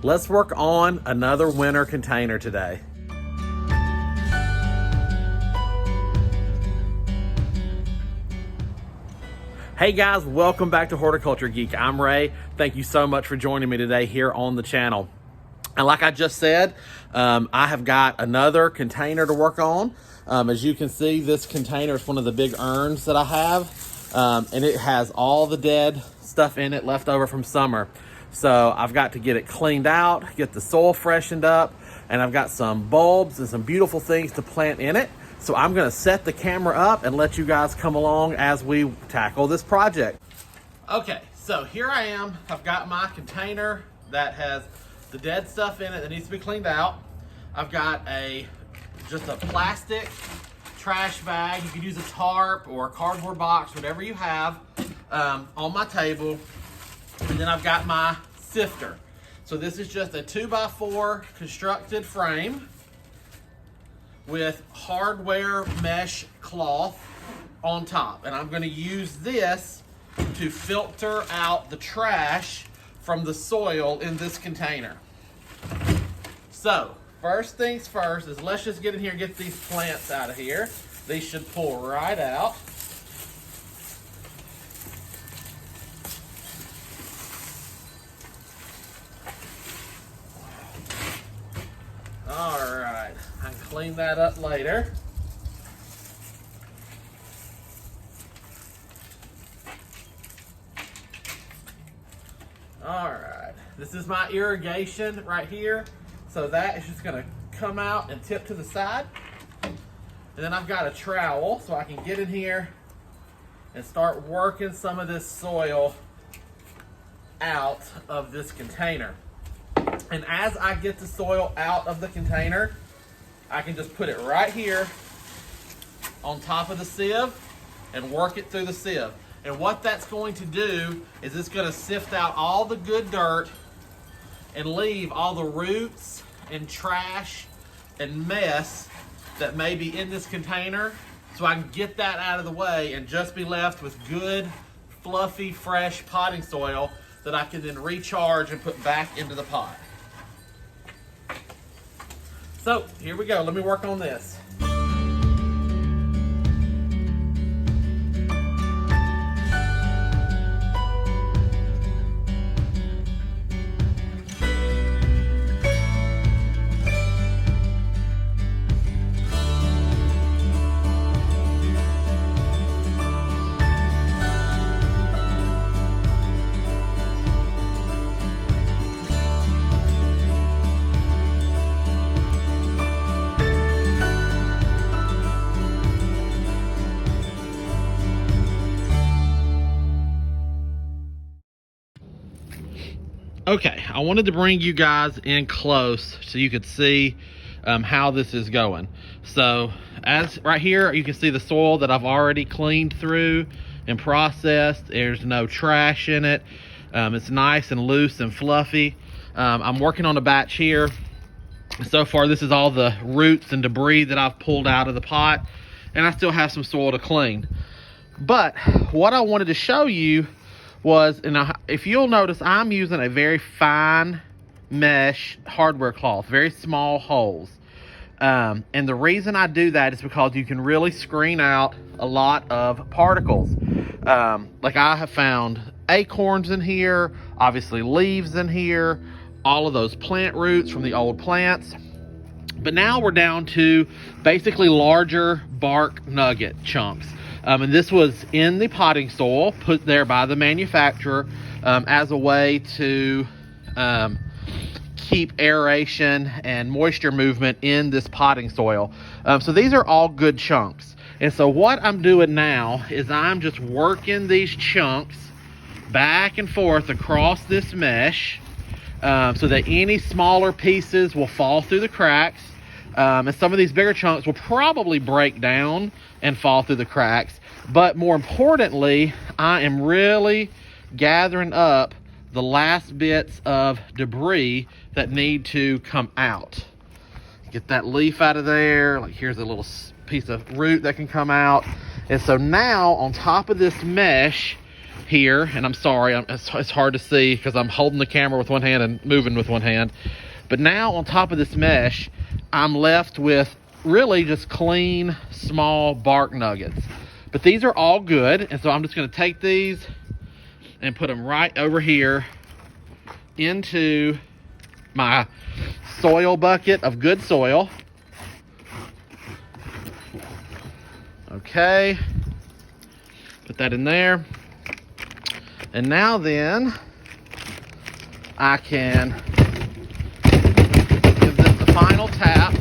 Let's work on another winter container today. Hey guys, welcome back to Horticulture Geek. I'm Ray. Thank you so much for joining me today here on the channel. And like I just said, I have got another container to work on. As you can see, this container is one of the big urns that I have. And it has all the dead stuff in it left over from summer. So I've got to get it cleaned out, get the soil freshened up, and I've got some bulbs and some beautiful things to plant in it. So I'm gonna set the camera up and let you guys come along as we tackle this project. Okay, so here I am. I've got my container that has the dead stuff in it that needs to be cleaned out. I've got just a plastic trash bag. You can use a tarp or a cardboard box, whatever you have, on my table. And then I've got my sifter. So this is just a 2x4 constructed frame with hardware mesh cloth on top. And I'm gonna use this to filter out the trash from the soil in this container. So, first things first is let's just get in here and get these plants out of here. These should pull right out. All right, I can clean that up later. All right, this is my irrigation right here. So that is just gonna come out and tip to the side. And then I've got a trowel so I can get in here and start working some of this soil out of this container. And as I get the soil out of the container, I can just put it right here on top of the sieve and work it through the sieve. And what that's going to do is it's going to sift out all the good dirt and leave all the roots and trash and mess that may be in this container, so I can get that out of the way and just be left with good, fluffy, fresh potting soil that I can then recharge and put back into the pot. So here we go, let me work on this. Okay, I wanted to bring you guys in close so you could see how this is going. So as right here, you can see the soil that I've already cleaned through and processed. There's no trash in it. It's nice and loose and fluffy. I'm working on a batch here. So far, this is all the roots and debris that I've pulled out of the pot, and I still have some soil to clean. But what I wanted to show you was, and if you'll notice, I'm using a very fine mesh hardware cloth, very small holes. And the reason I do that is because you can really screen out a lot of particles. Like I have found acorns in here, obviously leaves in here, all of those plant roots from the old plants. But now we're down to basically larger bark nugget chunks. And this was in the potting soil put there by the manufacturer as a way to keep aeration and moisture movement in this potting soil. So these are all good chunks. And so what I'm doing now is I'm just working these chunks back and forth across this mesh so that any smaller pieces will fall through the cracks. And some of these bigger chunks will probably break down and fall through the cracks. But more importantly, I am really gathering up the last bits of debris that need to come out. Get that leaf out of there. Like here's a little piece of root that can come out. And so now on top of this mesh, here, and I'm sorry, it's hard to see because I'm holding the camera with one hand and moving with one hand. But now on top of this mesh, I'm left with really just clean, small bark nuggets. But these are all good, and so I'm just gonna take these and put them right over here into my soil bucket of good soil. Okay, put that in there. And now then, I can give this the final tap.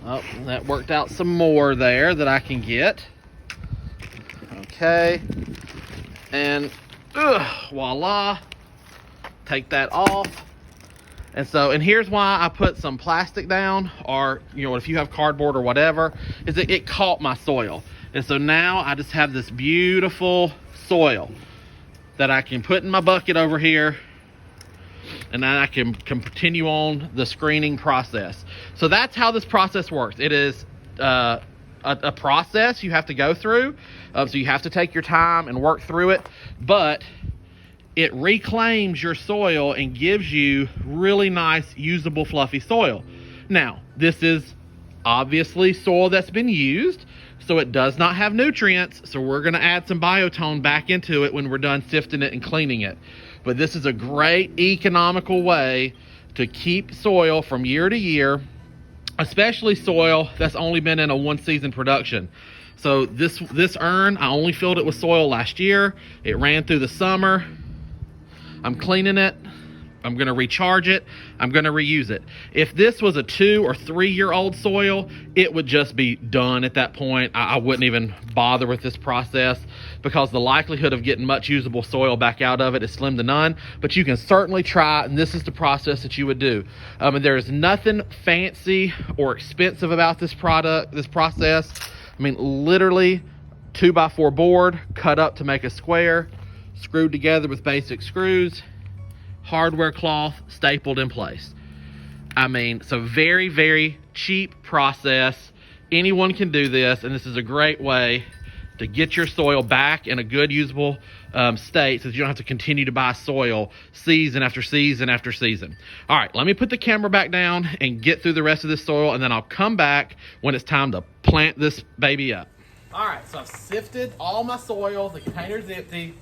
Oh, that worked out some more there that I can get. Okay, and voila, take that off. And so, and here's why I put some plastic down, or, you know, if you have cardboard or whatever, is that it caught my soil. And so now I just have this beautiful soil that I can put in my bucket over here, and then I can continue on the screening process. So that's how this process works. It is a process you have to go through. So you have to take your time and work through it, but it reclaims your soil and gives you really nice, usable, fluffy soil. Now, this is obviously soil that's been used, so it does not have nutrients, so we're gonna add some biotone back into it when we're done sifting it and cleaning it. But this is a great economical way to keep soil from year to year, especially soil that's only been in a one-season production. So this urn, I only filled it with soil last year. It ran through the summer. I'm cleaning it. I'm gonna recharge it. I'm gonna reuse it. If this was a 2 or 3 year old soil, it would just be done at that point. I wouldn't even bother with this process because the likelihood of getting much usable soil back out of it is slim to none, but you can certainly try, and this is the process that you would do. And there is nothing fancy or expensive about this process. I mean, literally 2x4 board cut up to make a square, screwed together with basic screws, hardware cloth stapled in place. I mean, it's a very, very cheap process. Anyone can do this, and this is a great way to get your soil back in a good, usable state so that you don't have to continue to buy soil season after season after season. All right, let me put the camera back down and get through the rest of this soil, and then I'll come back when it's time to plant this baby up. All right, so I've sifted all my soil. The container's empty.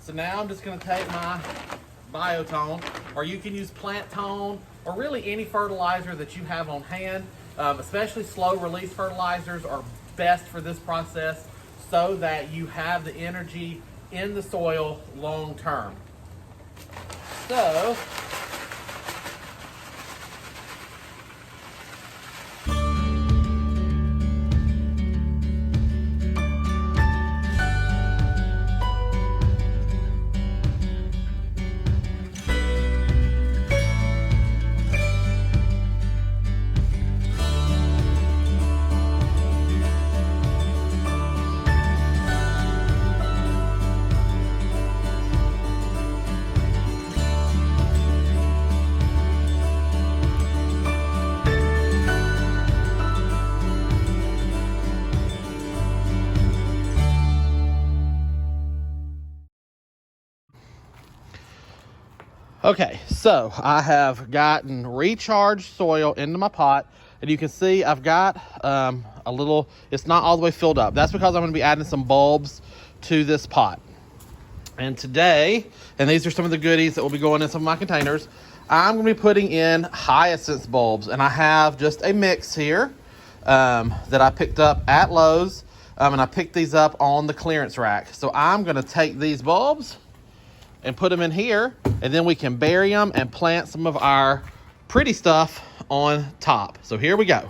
So now I'm just gonna take my biotone, or you can use plant tone, or really any fertilizer that you have on hand. Especially slow release fertilizers are best for this process so that you have the energy in the soil long term. So, okay, so I have gotten recharged soil into my pot, and you can see I've got a little, it's not all the way filled up. That's because I'm going to be adding some bulbs to this pot. And today, and these are some of the goodies that will be going in some of my containers, I'm going to be putting in hyacinth bulbs, and I have just a mix here that I picked up at Lowe's, and I picked these up on the clearance rack. So I'm going to take these bulbs and put them in here, and then we can bury them and plant some of our pretty stuff on top. So here we go.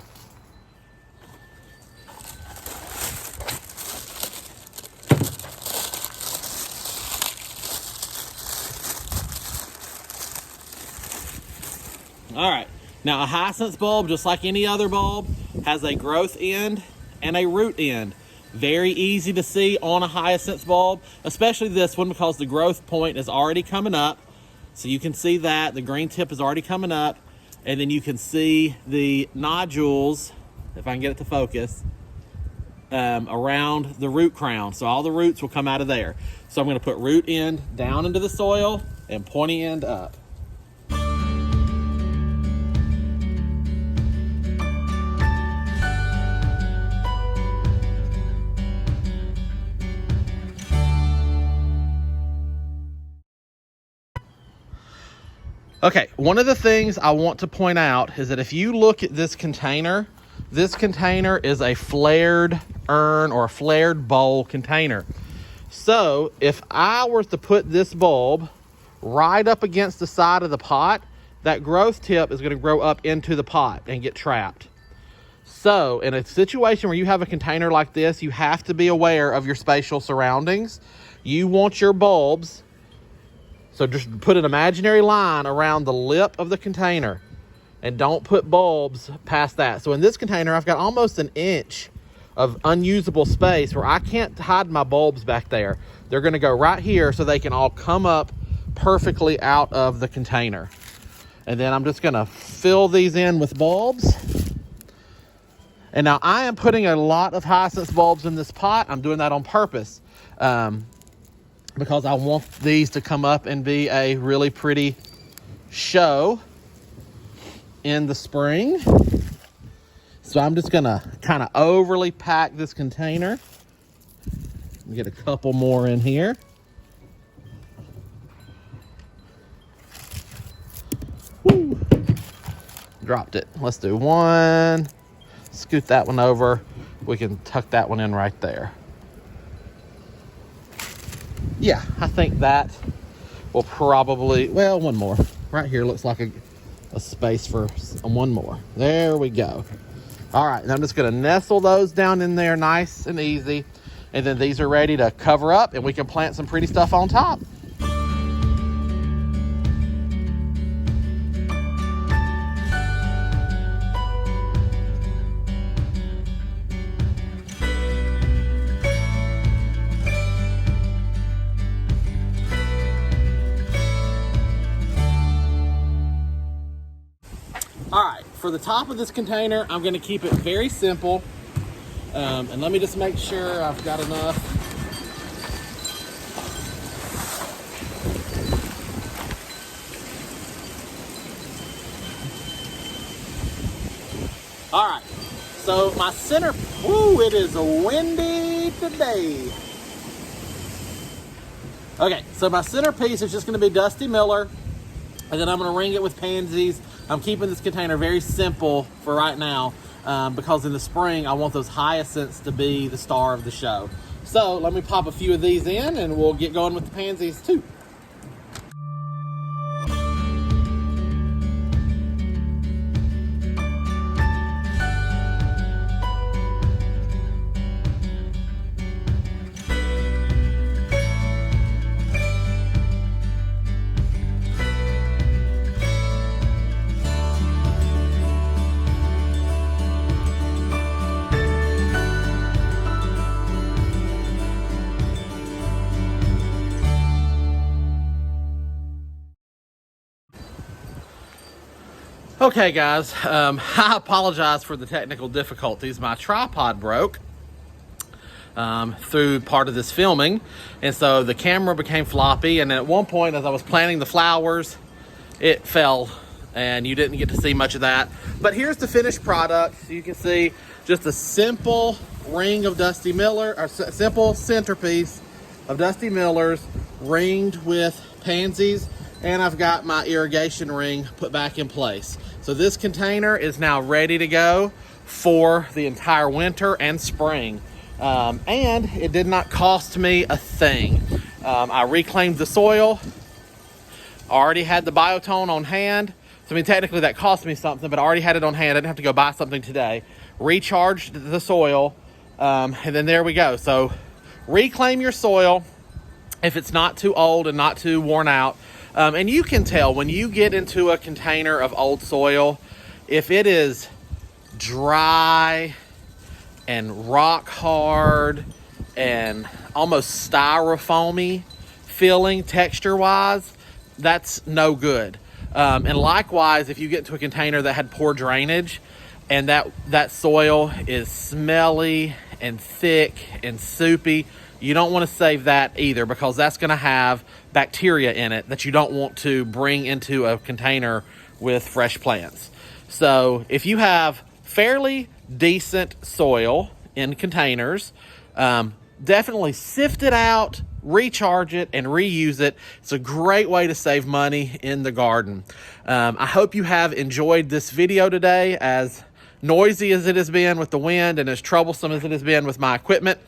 All right, now a hyacinth bulb, just like any other bulb, has a growth end and a root end. Very easy to see on a hyacinth bulb, especially this one, because the growth point is already coming up. So you can see that the green tip is already coming up, and then you can see the nodules, if I can get it to focus, around the root crown. So all the roots will come out of there. So I'm going to put root end down into the soil and pointy end up. Okay, one of the things I want to point out is that if you look at this container is a flared urn or a flared bowl container. So if I were to put this bulb right up against the side of the pot, that growth tip is going to grow up into the pot and get trapped. So in a situation where you have a container like this, you have to be aware of your spatial surroundings. You want your bulbs, so just put an imaginary line around the lip of the container and don't put bulbs past that. So in this container, I've got almost an inch of unusable space where I can't hide my bulbs back there. They're gonna go right here so they can all come up perfectly out of the container. And then I'm just gonna fill these in with bulbs. And now I am putting a lot of hyacinth bulbs in this pot. I'm doing that on purpose because I want these to come up and be a really pretty show in the spring. So I'm just gonna kind of overly pack this container. Get a couple more in here. Woo. Dropped it. Let's do one. Scoot that one over. We can tuck that one in right there. Yeah, I think that will probably, well, one more. Right here looks like a space for one more. There we go. All right, and I'm just gonna nestle those down in there nice and easy. And then these are ready to cover up and we can plant some pretty stuff on top. All right, for the top of this container, I'm gonna keep it very simple. And let me just make sure I've got enough. All right, so my center, woo, it is windy today. Okay, so my centerpiece is just gonna be Dusty Miller, and then I'm gonna ring it with pansies. I'm keeping this container very simple for right now because in the spring, I want those hyacinths to be the star of the show. So let me pop a few of these in and we'll get going with the pansies too. Okay guys, I apologize for the technical difficulties. My tripod broke through part of this filming, and so the camera became floppy, and at one point as I was planting the flowers, it fell and you didn't get to see much of that. But here's the finished product. You can see just a simple ring of Dusty Miller, or simple centerpiece of Dusty Millers ringed with pansies, and I've got my irrigation ring put back in place. So this container is now ready to go for the entire winter and spring. And it did not cost me a thing. I reclaimed the soil, already had the biotone on hand. So I mean, technically that cost me something, but I already had it on hand. I didn't have to go buy something today. Recharged the soil, and then there we go. So reclaim your soil if it's not too old and not too worn out. And you can tell when you get into a container of old soil, if it is dry and rock hard and almost styrofoamy feeling texture wise, that's no good. And likewise, if you get into a container that had poor drainage, and that soil is smelly and thick and soupy, you don't want to save that either, because that's going to have bacteria in it that you don't want to bring into a container with fresh plants. So if you have fairly decent soil in containers, definitely sift it out, recharge it, and reuse it. It's a great way to save money in the garden. I hope you have enjoyed this video today, as noisy as it has been with the wind and as troublesome as it has been with my equipment.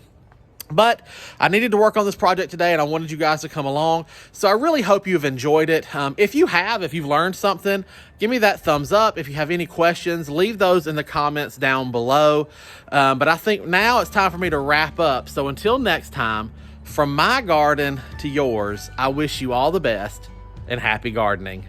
But I needed to work on this project today, and I wanted you guys to come along. So I really hope you've enjoyed it. If you've learned something, give me that thumbs up. If you have any questions, leave those in the comments down below. But I think now it's time for me to wrap up. So until next time, from my garden to yours, I wish you all the best and happy gardening.